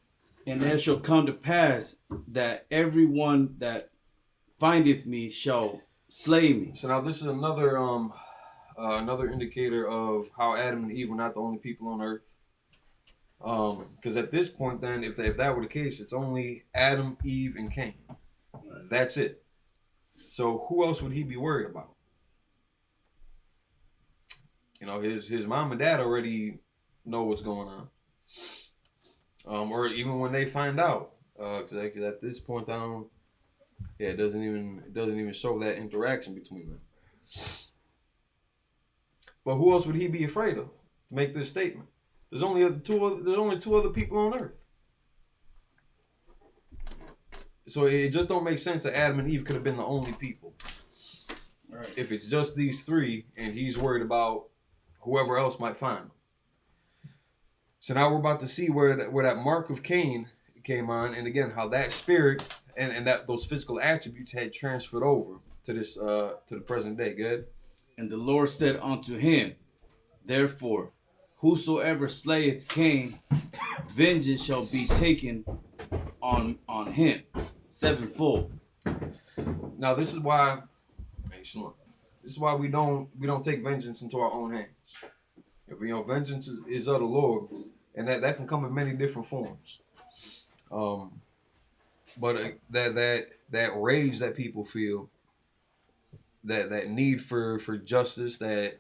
And it shall come to pass that everyone that findeth me shall slay me. So now this is another indicator of how Adam and Eve were not the only people on earth. Because at this point, then, if that were the case, it's only Adam, Eve, and Cain. That's it. So who else would he be worried about? His mom and dad already know what's going on. or even when they find out, because at this point, it doesn't even show that interaction between them. But who else would he be afraid of to make this statement? There's only two other people on earth. So it just don't make sense that Adam and Eve could have been the only people. Right. If it's just these three, and he's worried about whoever else might find them. So now we're about to see where that mark of Cain came on, and again how that spirit and that those physical attributes had transferred over to this to the present day. Good. And the Lord said unto him, therefore, whosoever slayeth Cain, vengeance shall be taken on him sevenfold. Now this is why we don't take vengeance into our own hands. If vengeance is of the Lord, and that can come in many different forms. But that rage that people feel, that need for justice, that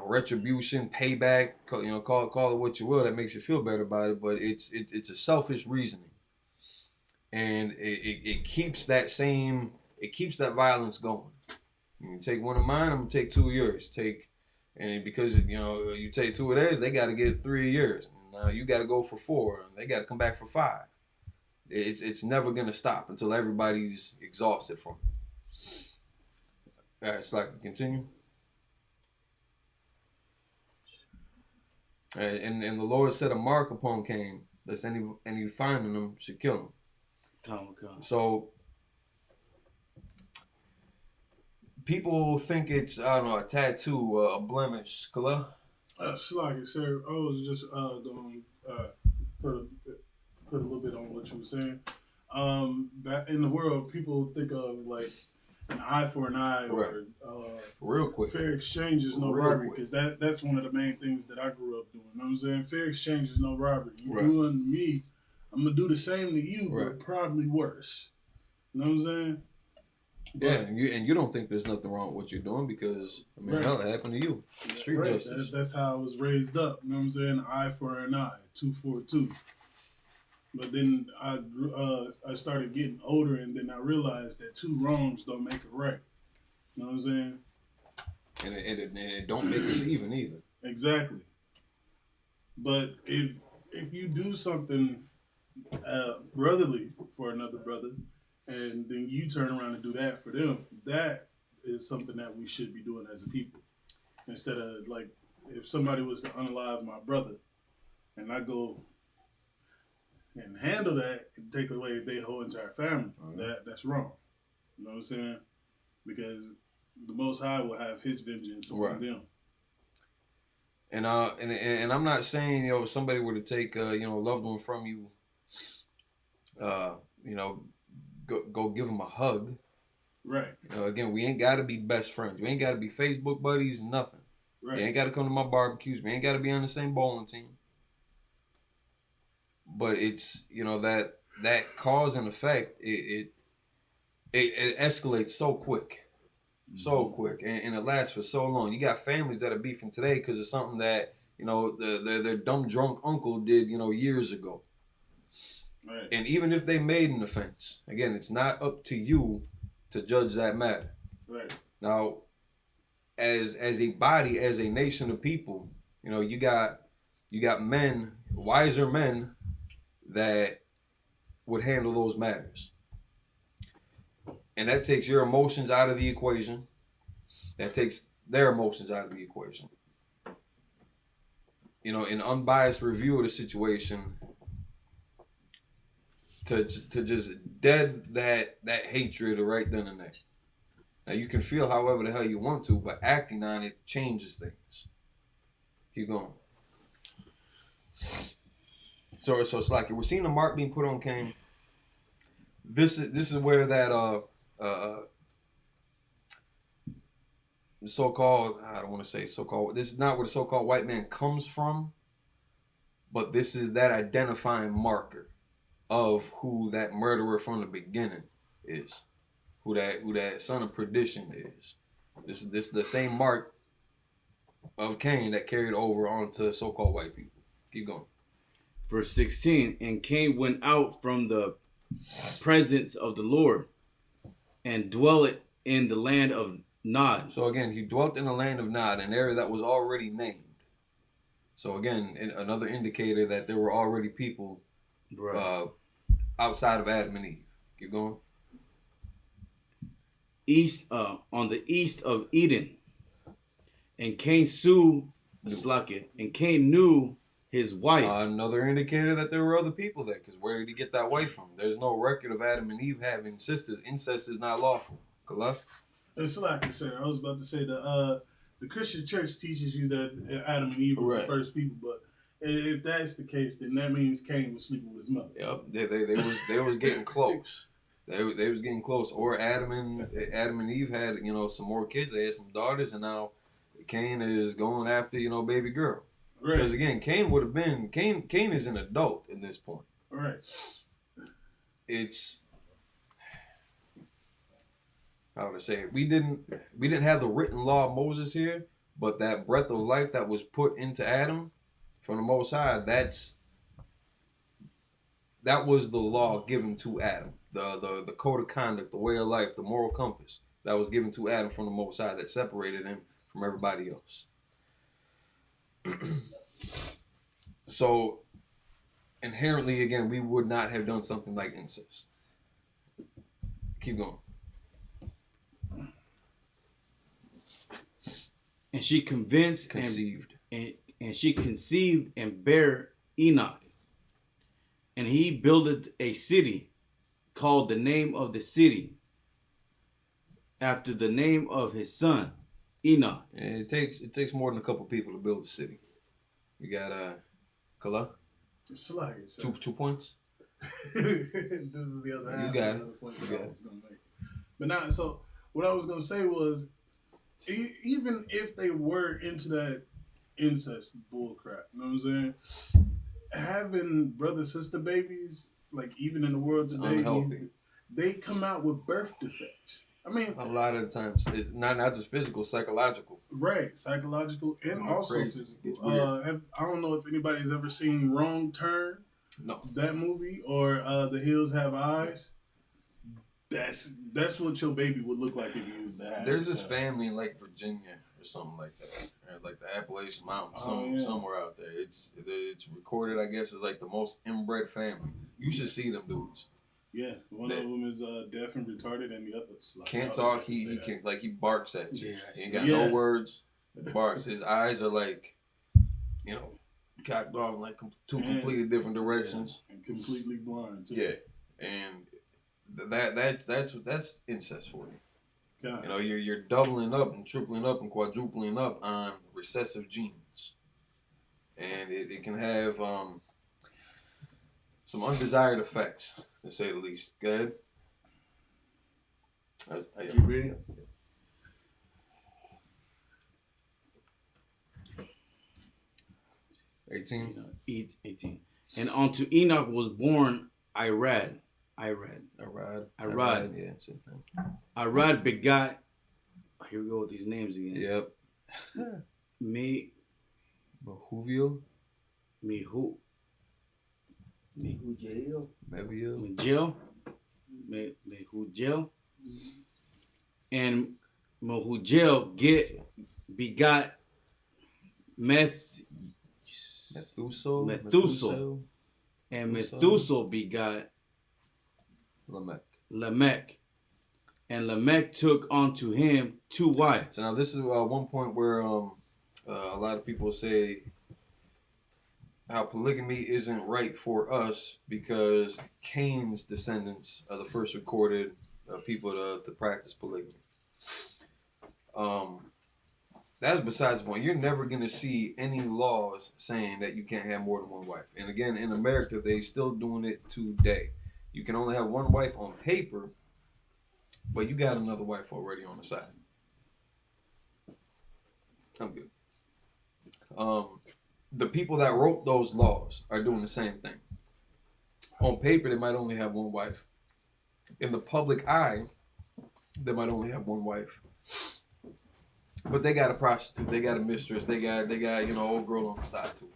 retribution, payback, call it what you will, that makes you feel better about it, but it's a selfish reasoning. And it keeps that violence going. You take one of mine, I'm gonna take two of yours. And because you take two of theirs, they got to get 3 years. Now you got to go for 4. They got to come back for 5. It's never gonna stop until everybody's exhausted from it. All right, so I can continue. And the Lord set a mark upon Cain, lest any finding him should kill him. Come. So people think it's, I don't know, a tattoo, a blemish. Kala? Sluggy, sir. I was just going to put a little bit on what you were saying. That in the world, people think of like an eye for an eye, or real quick, fair exchange is no robbery, because that's one of the main things that I grew up doing. You know what I'm saying? Fair exchange is no robbery. You do unto me, I'm gonna do the same to you, but probably worse. You know what I'm saying? Yeah, and you don't think there's nothing wrong with what you're doing, because hell, it happened to you. Street justice. That's how I was raised up. You know what I'm saying? Eye for an eye, 2 for a 2. But then I started getting older, and then I realized that 2 wrongs don't make it right. You know what I'm saying? And it don't make us even either. Exactly. But if you do something brotherly for another brother, and then you turn around and do that for them, that is something that we should be doing as a people. Instead of, like, if somebody was to unalive my brother, and I go and handle that and take away their whole entire family, that's wrong. You know what I'm saying? Because the Most High will have His vengeance on them. And I'm not saying if somebody were to take a loved one from you, go give them a hug. Right. Again, we ain't got to be best friends. We ain't got to be Facebook buddies. Nothing. Right. You ain't got to come to my barbecues. We ain't got to be on the same bowling team. But it's that cause and effect. It escalates so quick. So quick, and it lasts for so long. You got families that are beefing today because of something that their dumb drunk uncle did years ago. Right. And even if they made an offense, again, it's not up to you to judge that matter. Right. Now, as a body, as a nation of people, you got men, wiser men, that would handle those matters. And that takes your emotions out of the equation. That takes their emotions out of the equation. An unbiased review of the situation to just dead that hatred right then and there. Now, you can feel however the hell you want to, but acting on it changes things. Keep going. So it's like we're seeing the mark being put on Cain. This is where that so-called, I don't want to say so-called, this is not where the so-called white man comes from, but this is that identifying marker of who that murderer from the beginning is, who that son of perdition is. This is the same mark of Cain that carried over onto so-called white people. Keep going. Verse 16, and Cain went out from the presence of the Lord and dwelt in the land of Nod. So again, he dwelt in the land of Nod, an area that was already named. So again, another indicator that there were already people outside of Adam and Eve. Keep going. On the east of Eden. And Cain knew his wife. Another indicator that there were other people there, because where did he get that wife from? There's no record of Adam and Eve having sisters. Incest is not lawful. Kala? It's like I said, I was about to say the Christian church teaches you that Adam and Eve was the first people, but if that's the case, then that means Cain was sleeping with his mother. Yep, they was getting close. They was getting close. Or Adam and Eve had some more kids. They had some daughters, and now Cain is going after baby girl. Right. Because again, Cain is an adult at this point. Right. It's how would I say it? We didn't have the written law of Moses here, but that breath of life that was put into Adam from the Most High, that was the law given to Adam. The code of conduct, the way of life, the moral compass that was given to Adam from the Most High that separated him from everybody else. So inherently, again, we would not have done something like incest. Keep going. And she conceived and bare Enoch. And he builded a city called the name of the city after the name of his son, Enoch. And it takes more than a couple people to build a city. You got Kala? It's like it, 2 points. This is the other half. You got it. Other point that I was gonna make. But now, so what I was gonna say was, even if they were into that incest bullcrap, you know what I'm saying? Having brother-sister babies, like even in the world today, unhealthy. They come out with birth defects. I mean, a lot of the times, it's not just physical, psychological. Right, psychological and also physical. I don't know if anybody's ever seen Wrong Turn. No. That movie or The Hills Have Eyes. That's what your baby would look like if he was that. There's this family in like Virginia or something like that, or like the Appalachian Mountains, somewhere out there. It's recorded, I guess, as like the most inbred family. You should see them dudes. Yeah, one of them is deaf and retarded, and the other's like, can't talk. He can he barks at you. Yeah, he ain't got no words. He barks. His eyes are like, cocked off in like two completely different directions. Yeah, and completely blind too. Yeah, and that's incest for you. Yeah. You're doubling up and tripling up and quadrupling up on recessive genes, and it can have some undesired effects, to say the least. Go ahead. You ready? 18. 18. And unto Enoch was born Irad. Yeah, same thing. Irad begot. Here we go with these names again. Yep. Mehuviel. Mehujael. And Mehujael begot Methuselah. And Methuselah begot Lamech. And Lamech took unto him 2 wives. So now this is one point where a lot of people say how polygamy isn't right for us because Cain's descendants are the first recorded people to practice polygamy. That's besides the point. You're never going to see any laws saying that you can't have more than one wife. And again, in America, they still doing it today. You can only have one wife on paper, but you got another wife already on the side. I'm good. The people that wrote those laws are doing the same thing. On paper, they might only have one wife. In the public eye, they might only have one wife. But they got a prostitute, they got a mistress, they got old girl on the side too.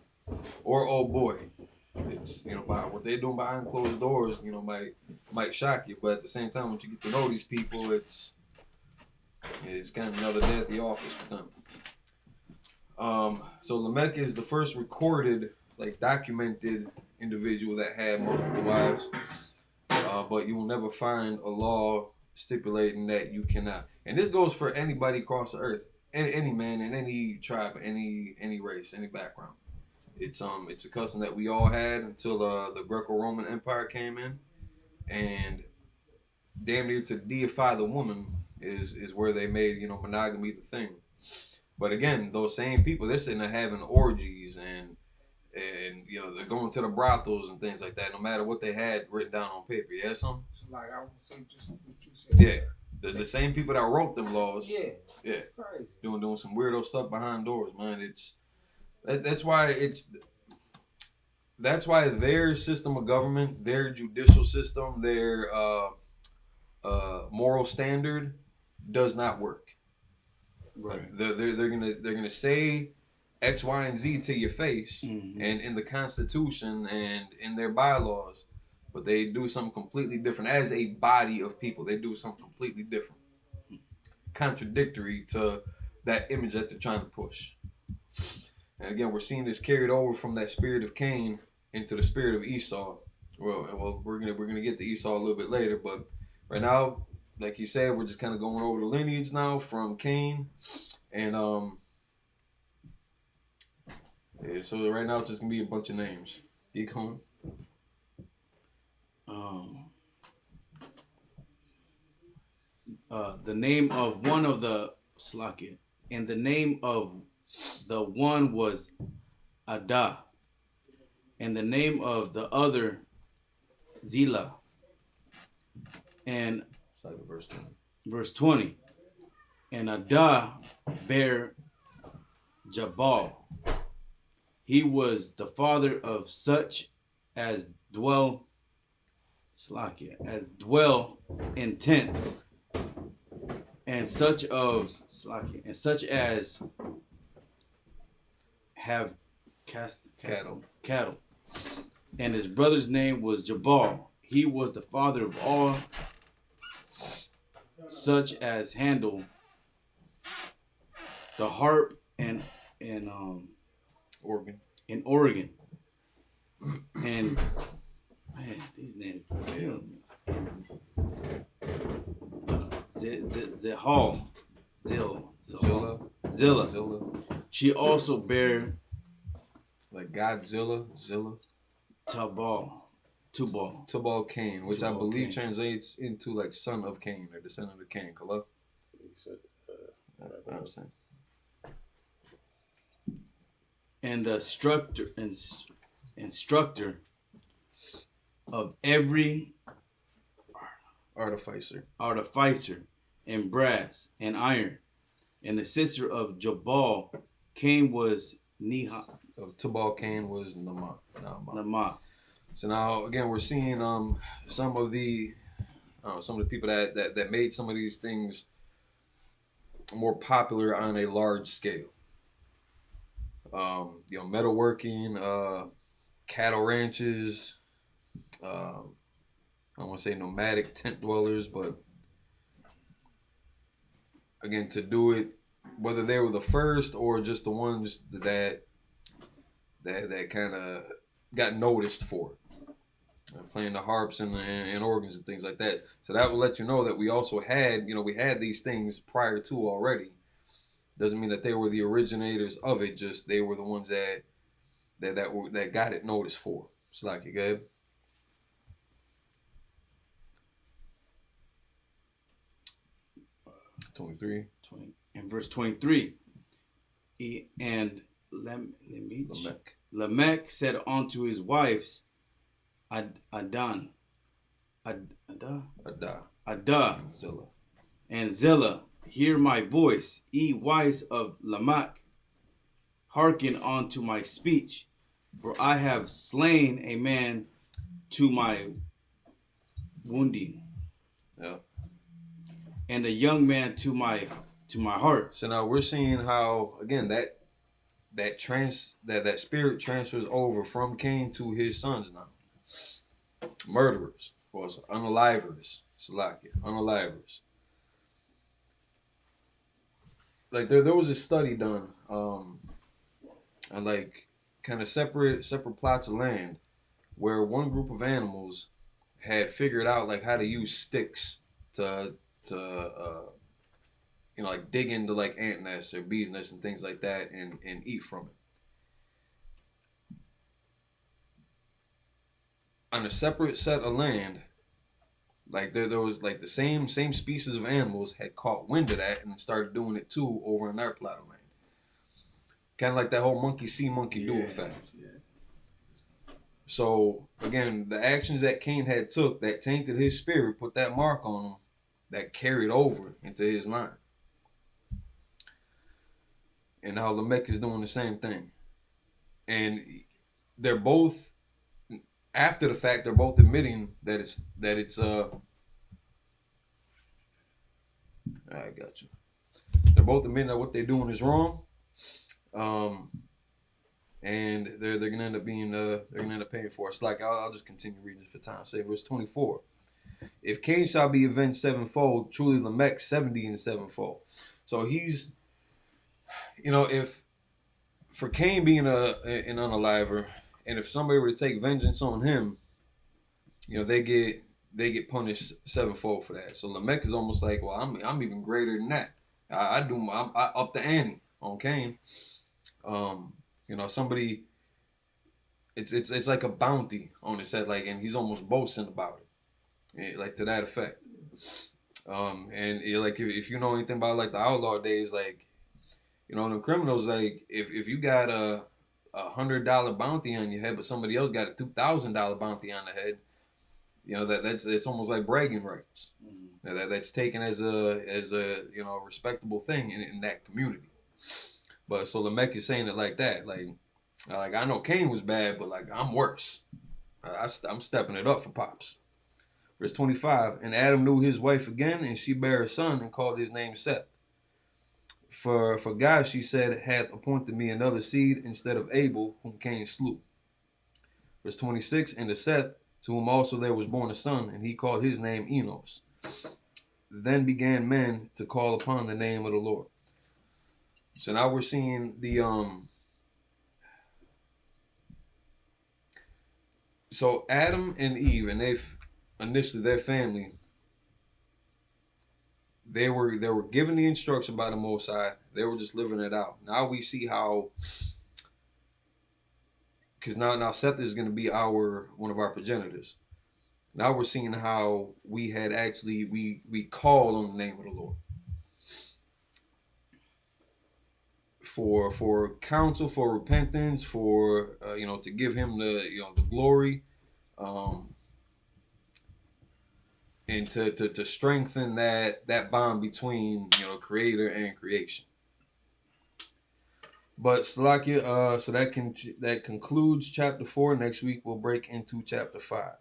Or old boy. It's, by what they're doing behind closed doors, might shock you, but at the same time, once you get to know these people, it's kind of another day at the office for them. So Lamech is the first recorded, documented individual that had multiple wives, but you will never find a law stipulating that you cannot. And this goes for anybody across the earth, any man in any tribe, any race, any background. It's a custom that we all had until the Greco-Roman Empire came in, and damn near to deify the woman is where they made monogamy the thing. But again, those same people, they're sitting there having orgies and they're going to the brothels and things like that. No matter what they had written down on paper, you had some? So like I would say just what you said. Yeah, the same people that wrote them laws. Yeah. Crazy. Doing some weirdo stuff behind doors, man. That's why their system of government, their judicial system, their moral standard does not work. Right. They're gonna say X, Y, and Z to your face, Mm-hmm. and in the Constitution and in their bylaws, but they do something completely different. As a body of people, they do something completely different, contradictory to that image that they're trying to push. And again, we're seeing this carried over from that spirit of Cain into the spirit of Esau. Well, we're gonna get to Esau a little bit later, but right now, like you said, we're just kind of going over the lineage now from Cain, and so right now it's just gonna be a bunch of names. Keep going. The name of one of the Slakia, and the name of the one was Ada, and the name of the other Zillah. And verse 20. And Ada bare Jabal. He was the father of such as dwell in tents, and such as have cattle. And his brother's name was Jabal. He was the father of all such as handle the harp and organ. And man, these names kill me. Zillah. She also bare like Godzilla, Zilla, Tubal Cain, which I believe translates into like son of Cain or descendant of Cain. Kala? He said, I understand. And the instructor of every artificer in brass and iron. And the sister of Jabal Cain was Neha. Of Tubal Cain was Nama. So now again, we're seeing some of the people that made some of these things more popular on a large scale. Metalworking, cattle ranches. I don't want to say nomadic tent dwellers, but again, to do it, whether they were the first or just the ones that kind of got noticed for it. Playing the harps and organs and things like that. So that will let you know that we also had, we had these things prior to already. Doesn't mean that they were the originators of it, just they were the ones that got it noticed for. It's like you, Gabe. In verse 23. And Lamech said unto his wives, Ada, Zillah, and Zillah, hear my voice, ye wives of Lamech, hearken unto my speech, for I have slain a man to my wounding, and a young man to my heart. So now we're seeing how, again, that spirit transfers over from Cain to his sons now. Murderers, or unalivers, unalivers. Like there was a study done, on like kind of separate plots of land where one group of animals had figured out like how to use sticks to like dig into like ant nests or bees nests and things like that and eat from it. On a separate set of land, like there was like the same species of animals had caught wind of that and then started doing it too over in their plot of land. Kind of like that whole monkey see, monkey do effect. Yeah. So again, the actions that Cain had took that tainted his spirit, put that mark on him, that carried over into his line. And now Lamech is doing the same thing. And they're both, after the fact, they're both admitting that it's I got you. They're both admitting that what they're doing is wrong. And they're gonna end up being paying for it. It's like I'll just continue reading this for time. Say verse 24. If Cain shall be avenged sevenfold, truly Lamech 70 and sevenfold. So he's, if for Cain being an unaliver, and if somebody were to take vengeance on him, they get punished sevenfold for that. So Lamech is almost like, well, I'm even greater than that. I up the ante on Cain. Somebody, it's like a bounty on his head, like, and he's almost boasting about it, like to that effect. And like if you know anything about like the outlaw days, like, them criminals, like if you got a $100 bounty on your head, but somebody else got a $2,000 bounty on the head, it's almost like bragging rights. That's taken as a respectable thing in that community. But so Lamech is saying it like that, like I know Cain was bad, but like I'm worse. I'm stepping it up for Pops. Verse 25, and Adam knew his wife again, and she bare a son and called his name Seth. For God, she said, hath appointed me another seed instead of Abel, whom Cain slew. Verse 26, and to Seth, to whom also there was born a son, and he called his name Enos. Then began men to call upon the name of the Lord. So now we're seeing the so Adam and Eve, and they've initially their family, they were given the instruction by the Most High. They were just living it out. Now we see how, because now Seth is going to be one of our progenitors. Now we're seeing how we had actually we called on the name of the Lord for counsel, for repentance, for to give him the glory, and to strengthen that bond between creator and creation. But Salakia, so that concludes chapter 4. Next week we'll break into chapter 5.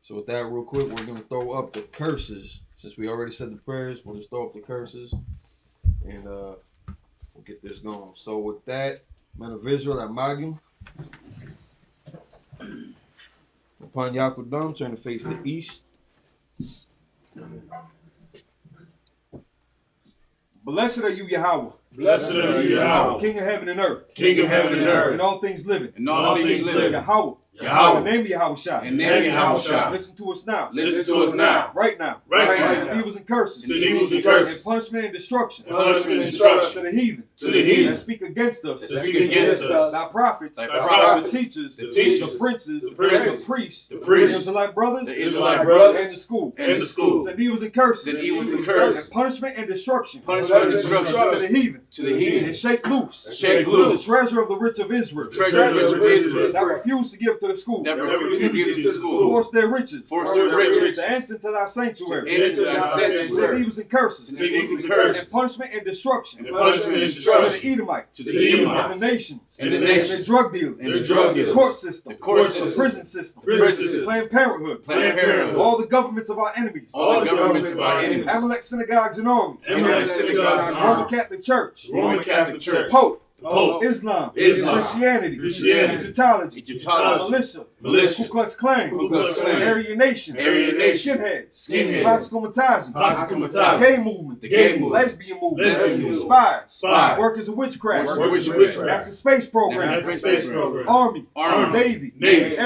So with that, real quick, we're gonna throw up the curses. Since we already said the prayers, we'll just throw up the curses, and we'll get this going. So with that, men of Israel, Amagim, upon Yakudam, turn to face the east. Blessed are you, Yahweh. Blessed are you, Yahweh. King of heaven and earth. King of heaven and earth. And all things living. And all things living. Yahweh. Yahweh. In the name of Yahweh Shai. In the name of Yahweh Shai. Listen to us now. Listen to us now. Right now. Right now. Send evils and curses. Send evils and curses. And punishment and destruction. And punishment and destruction. To the heathen. To the heathen. That speak against us. That speak against us. Thy prophets. Thy prophets. The teachers. The teachers. The princes. The princes. The priests. The priests. The Israelite brothers. The Israelite brothers. And the school. And the school. Send evils and curses. Send evils and curses. And punishment and destruction. Punishment and destruction. To the heathen. To the heathen. And shake loose. Shake loose. The treasure of the rich of Israel. The treasure of the rich of Israel. That refuse to give to the school. That refuse to give to the school. Force their riches. Force their riches. To enter into thy sanctuary. To enter thy sanctuary. Send evils and curses. Send evils and curses. And punishment and destruction. And punishment and To destruction. the Edomites. To the Edomites. And the nations. And the nations. And the drug dealers. And the drug dealers. The court system. The court The system. prison system. Prison system. Planned Parenthood. Planned Parenthood. All the governments of our enemies. All the governments of our enemies. Amalek synagogues and armies. Amalek synagogues and Roman armies. Catholic Church. Roman Catholic Church. The Pope. Pope. Islam. Islam. Christianity. Christianity. Egyptology. Egyptology. Militia. Ku Klux Klan. Ku Klux Klan. Aryan Nation. Skinheads. Classical Matazi. Gay movement. Lesbian movement. Spies. Workers of witchcraft. NASA Space Program. Army. Navy.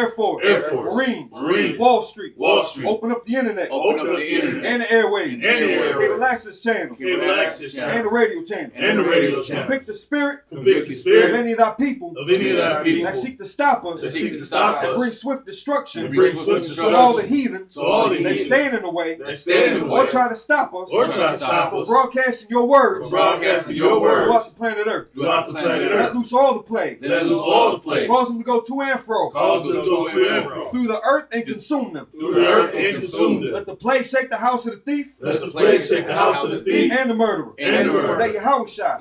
Air Force. Marines. Wall Street. Open up the internet. And the airwaves. Cable access channel. And the radio channel. Convict the spirit of any of thy people that seek to stop us. And bring swift destruction to all the heathen that stand in the way or try to stop us from broadcasting your words throughout the planet Earth. Let loose all the plagues. Cause them to go to and fro through the earth and consume them. Let the plague shake the house of the thief and the murderer.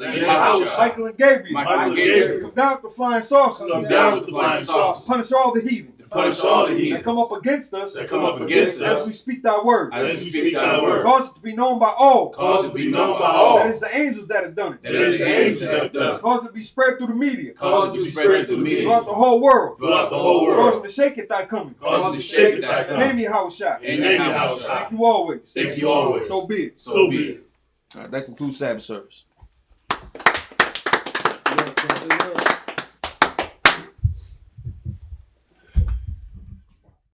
Let Yahushua, Michael and Gabriel come down with the flying saucers. Punish all the heathen that come up against us as we speak thy word. Cause it to be known by all that it's the angels that have done it. Cause it to be spread through the media throughout the whole world. Cause them to shake at thy coming. Name Yahushua. Thank you always. So be it. All right, that concludes Sabbath service.